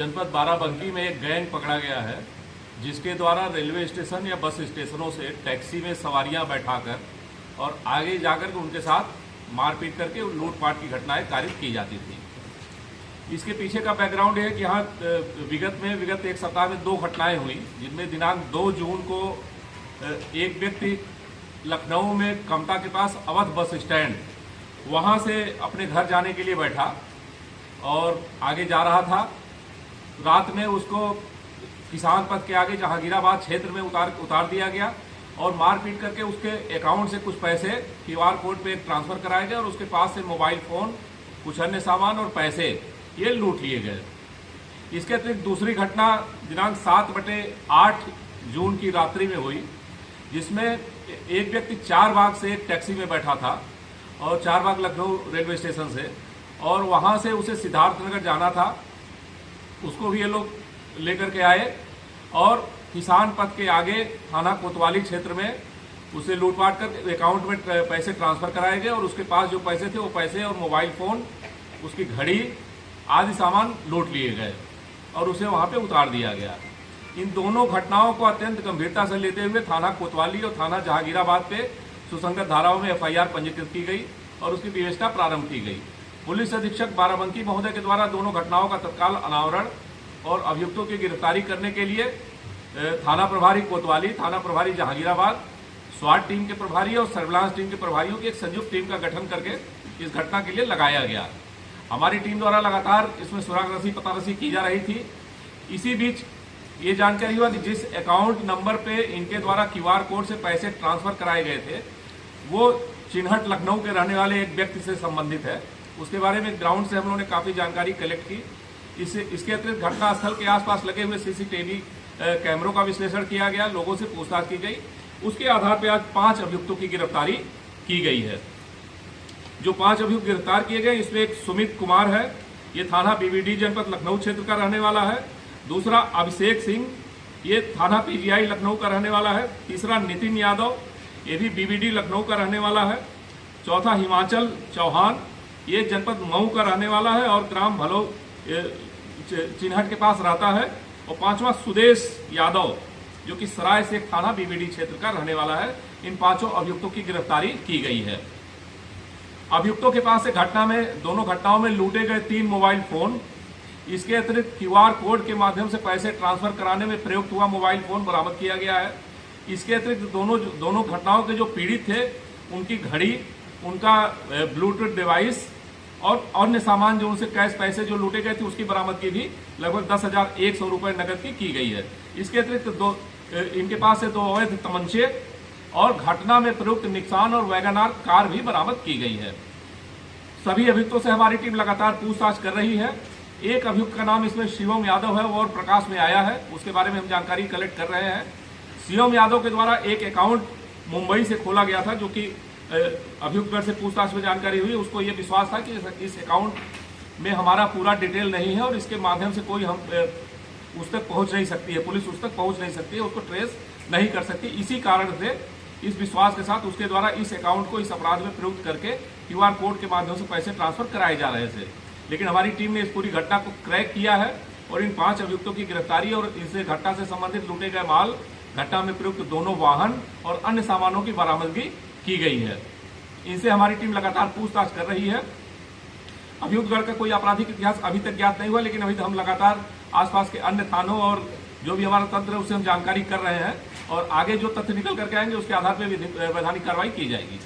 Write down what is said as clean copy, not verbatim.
जनपद बाराबंकी में एक गैंग पकड़ा गया है जिसके द्वारा रेलवे स्टेशन या बस स्टेशनों से टैक्सी में सवारियां बैठाकर और आगे जाकर के उनके साथ मारपीट करके लूटपाट की घटनाएं कारित की जाती थी। इसके पीछे का बैकग्राउंड है कि यहाँ विगत एक सप्ताह में 2 घटनाएं हुई, जिनमें दिनांक 2 जून को एक व्यक्ति लखनऊ में कमता के पास अवध बस स्टैंड वहां से अपने घर जाने के लिए बैठा और आगे जा रहा था। रात में उसको किसान पथ के आगे जहांगीराबाद क्षेत्र में उतार दिया गया और मारपीट करके उसके अकाउंट से कुछ पैसे QR कोड पे ट्रांसफर कराए गए और उसके पास से मोबाइल फोन, कुछ अन्य सामान और पैसे ये लूट लिए गए। इसके अतिरिक्त दूसरी घटना दिनांक 7/8 जून की रात्रि में हुई, जिसमें एक व्यक्ति चारबाग से एक टैक्सी में बैठा था और चारबाग लखनऊ रेलवे स्टेशन से, और वहां से उसे सिद्धार्थनगर जाना था। उसको भी ये लोग लेकर के आए और किसान पथ के आगे थाना कोतवाली क्षेत्र में उसे लूटपाट कर अकाउंट में पैसे ट्रांसफर कराए गए और उसके पास जो पैसे थे वो पैसे और मोबाइल फोन, उसकी घड़ी आदि सामान लूट लिए गए और उसे वहां पे उतार दिया गया। इन दोनों घटनाओं को अत्यंत गंभीरता से लेते हुए थाना कोतवाली और थाना जहांगीराबाद पे सुसंगत धाराओं में FIR पंजीकृत की गई और उसकी विवेचना प्रारंभ की गई। पुलिस अधीक्षक बाराबंकी महोदय के द्वारा दोनों घटनाओं का तत्काल अनावरण और अभियुक्तों की गिरफ्तारी करने के लिए थाना प्रभारी कोतवाली, थाना प्रभारी जहांगीराबाद, स्वाट टीम के प्रभारी और सर्विलांस टीम के प्रभारियों की एक संयुक्त टीम का गठन करके इस घटना के लिए लगाया गया। हमारी टीम द्वारा लगातार इसमें सुराग पतारसी की जा रही थी। इसी बीच ये जानकारी हुआ कि जिस अकाउंट नंबर पे इनके द्वारा QR कोड से पैसे ट्रांसफर कराए गए थे वो चिन्हट लखनऊ के रहने वाले एक व्यक्ति से संबंधित है। उसके बारे में ग्राउंड से हम लोगों ने काफी जानकारी कलेक्ट की। इसके अतिरिक्त घटनास्थल के आसपास लगे हुए CCTV कैमरों का विश्लेषण किया गया, लोगों से पूछताछ की गई। उसके आधार पर आज 5 अभियुक्तों की गिरफ्तारी की गई है। जो 5 अभियुक्त गिरफ्तार किए गए, इसमें एक सुमित कुमार है, ये थाना BBD जनपद लखनऊ क्षेत्र का रहने वाला है। दूसरा अभिषेक सिंह, ये थाना PGI लखनऊ का रहने वाला है। तीसरा नितिन यादव, ये भी BBD लखनऊ का रहने वाला है। चौथा हिमाचल चौहान, ये जनपद मऊ का रहने वाला है और ग्राम भलो चिन्हट के पास रहता है। और 5वां सुदेश यादव, जो कि सराय से थाना BBD क्षेत्र का रहने वाला है। इन 5 अभियुक्तों की गिरफ्तारी की गई है। अभियुक्तों के पास से दोनों घटनाओं में लूटे गए 3 मोबाइल फोन, इसके अतिरिक्त QR कोड के माध्यम से पैसे ट्रांसफर कराने में प्रयुक्त हुआ मोबाइल फोन बरामद किया गया है। इसके अतिरिक्त दोनों घटनाओं के जो पीड़ित थे उनकी घड़ी, उनका ब्लूटूथ डिवाइस और अन्य सामान जो उनसे कैश पैसे जो लूटे गए थे उसकी बरामदगी भी लगभग 10,100 रुपए नकद की गई है। इसके अतिरिक्त इनके पास से 2 अवैध तमंचे और घटना में प्रयुक्त निक्सान और वैगनार कार भी बरामद की गई है। सभी अभियुक्तों से हमारी टीम लगातार पूछताछ कर रही है। एक अभियुक्त का नाम इसमें शिवम यादव है, वो और प्रकाश में आया है, उसके बारे में हम जानकारी कलेक्ट कर रहे हैं। शिवम यादव के द्वारा एक अकाउंट मुंबई से खोला गया था, जो कि अभियुक्तगण से पूछताछ में जानकारी हुई। उसको ये विश्वास था कि इस अकाउंट में हमारा पूरा डिटेल नहीं है और इसके माध्यम से कोई हम उस तक पहुंच नहीं सकती है, पुलिस उस तक पहुंच नहीं सकती है, उसको ट्रेस नहीं कर सकती। इसी कारण से इस विश्वास के साथ उसके द्वारा इस अकाउंट को इस अपराध में प्रयुक्त करके QR कोड के माध्यम से पैसे ट्रांसफर कराए जा रहे थे। लेकिन हमारी टीम ने इस पूरी घटना को क्रैक किया है और इन 5 अभियुक्तों की गिरफ्तारी और इनसे घटना से संबंधित लूटे गए माल, घटना में प्रयुक्त दोनों वाहन और अन्य सामानों की बरामदगी की गई है। इनसे हमारी टीम लगातार पूछताछ कर रही है। अभियुक्तगण का कोई आपराधिक इतिहास अभी तक ज्ञात नहीं हुआ, लेकिन अभी हम लगातार आसपास के अन्य थानों और जो भी हमारा तंत्र है उससे हम जानकारी कर रहे हैं और आगे जो तथ्य निकल करके आएंगे उसके आधार पर वैधानिक कार्रवाई की जाएगी।